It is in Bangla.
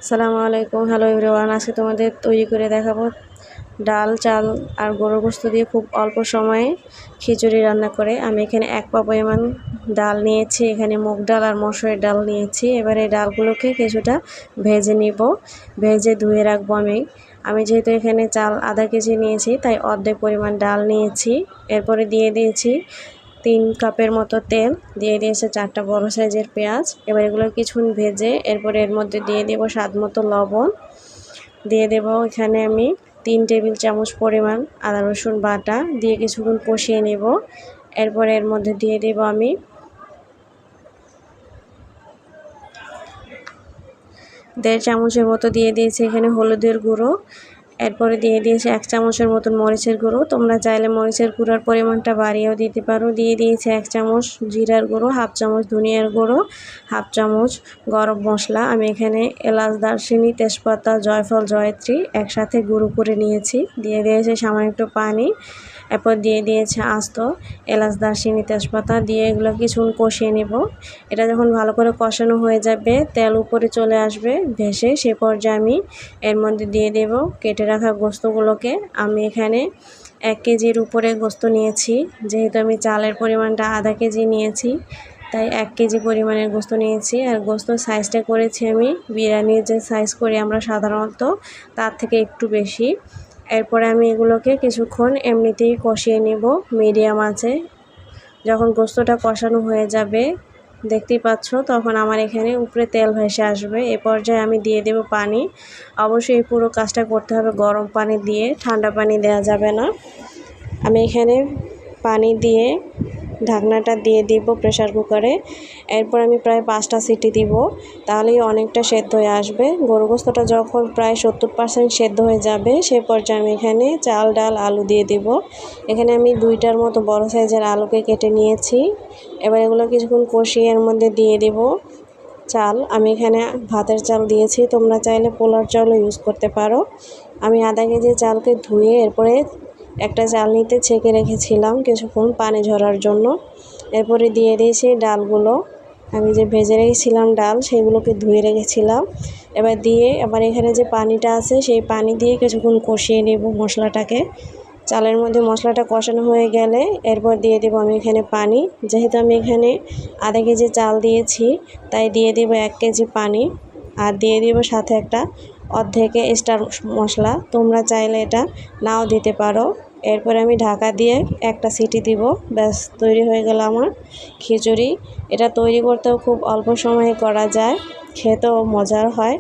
আসসালামু আলাইকুম। হ্যালো এভরিওয়ান, আজকে তোমাদের তৈরি করে দেখাবো ডাল, চাল আর গরুর গোশত দিয়ে খুব অল্প সময়ে খিচুড়ি রান্না করে। আমি এখানে 1 পা পরিমাণ ডাল নিয়েছি, এখানে মুগ ডাল আর মসুরের ডাল নিয়েছি। এবারে এই ডালগুলোকে কিছুটা ভেজে নিব, ভেজে ধুয়ে রাখবো। আমি যেহেতু এখানে চাল আধা কেজি নিয়েছি, তাই অর্ধেক পরিমাণ ডাল নিয়েছি। এরপরে দিয়ে দিয়েছি 3 কাপের মতো তেল, দিয়ে দিয়েছে 4টা বড় সাইজের পেঁয়াজ। এবার এগুলো কিছুক্ষণ ভেজে এরপরে এর মধ্যে দিয়ে দেব স্বাদ মতো লবণ, দিয়ে দেব এখানে আমি 3 টেবিল চামচ পরিমাণ আদা রসুন বাটা, দিয়ে কিছুক্ষণ কষিয়ে নেব। এরপরে এর মধ্যে দিয়ে দেব আমি 1.5 চামচের মতো দিয়ে দিয়েছি এখানে হলুদের গুঁড়ো। এরপরে দিয়ে দিয়েছি 1 চামচের মতন মরিচের গুঁড়ো, তোমরা চাইলে মরিচের গুঁড়োর পরিমাণটা বাড়িয়েও দিতে পারো। দিয়ে দিয়েছি 1 চামচ জিরার গুঁড়ো, 1/2 চামচ ধনিয়ার গুঁড়ো, 1/2 চামচ গরম মশলা। আমি এখানে এলাচ, দারচিনি, তেজপাতা, জয়ফল, জয়ত্রী একসাথে গুঁড়ো করে নিয়েছি। দিয়ে দিয়েছি সামান্য একটু পানি। এরপর দিয়ে দিয়েছে আস্ত এলাচ, দারচিনি, তেজপাতা, দিয়ে এগুলো কিছুক্ষণ কষিয়ে নেব। এটা যখন ভালো করে কষানো হয়ে যাবে, তেল উপরে চলে আসবে ভেসে, সে পর্যায়ে আমি এর মধ্যে দিয়ে দেব কেটে রাখা গোস্তগুলোকে। আমি এখানে 1 কেজির উপরে গোস্ত নিয়েছি, যেহেতু আমি চালের পরিমাণটা আধা কেজি নিয়েছি, তাই 1 কেজি পরিমাণের গোস্ত নিয়েছি। আর গোস্তর সাইজটা করেছি আমি বিরিয়ানির যে সাইজ করি আমরা সাধারণত, তার থেকে একটু বেশি। এরপরে আমি এগুলোকে কিছুক্ষণ এমনিতেই কষিয়ে নেব মিডিয়াম আঁচে। যখন গোস্তটা কষানো হয়ে যাবে, দেখতেই পাচ্ছ, তখন আমার এখানে উপরে তেল ভেসে আসবে। এ পর্যায়ে আমি দিয়ে দেব পানি। অবশ্যই এই পুরো কাজটা করতে হবে গরম পানি দিয়ে, ঠান্ডা পানি দেওয়া যাবে না। আমি এখানে পানি দিয়ে ঢাকনাটা দিয়ে দিব প্রেসার কুকারে। এরপর আমি প্রায় 5টা সিটি দিব, তাহলেই অনেকটা সেদ্ধ হয়ে আসবে। গরু গোস্তটা যখন প্রায় 70% সেদ্ধ হয়ে যাবে, সে পর্যায়ে আমি এখানে চাল, ডাল, আলু দিয়ে দিব। এখানে আমি 2টার মতো বড় সাইজের আলুকে কেটে নিয়েছি। এবার এগুলো কিছুক্ষণ কষিয়ে এর মধ্যে দিয়ে দেব চাল। আমি এখানে ভাতের চাল দিয়েছি, তোমরা চাইলে পোলার চালও ইউজ করতে পারো। আমি আধা কেজি চালকে ধুয়ে এরপরে একটা চালনিতে ছেঁকে রেখেছিলাম কিছুক্ষণ পানি ঝরার জন্য। এরপরে দিয়ে দিয়েছি ডালগুলো, আমি যে ভেজে রেখেছিলাম ডাল, সেগুলোকে ধুয়ে রেখেছিলাম। এবার দিয়ে আবার এখানে যে পানিটা আছে, সেই পানি দিয়ে কিছুক্ষণ কষিয়ে নেব মশলাটাকে। চালের মধ্যে মশলাটা কষানো হয়ে গেলে এরপর দিয়ে দেব আমি এখানে পানি। যেহেতু আমি এখানে আধা কেজি চাল দিয়েছি, তাই দিয়ে দেব 1 কেজি পানি, আর দিয়ে দেব সাথে একটা অর্ধেকে স্টার মশলা, তোমরা চাইলে এটা নাও দিতে পারো। এরপরে আমি ঢাকা দিয়ে একটা সিটি দিব, ব্যাস তৈরি হয়ে গেল আমার খিচুড়ি। এটা তৈরি করতেও খুব অল্প সময়ে করা যায়, খেতেও মজার হয়।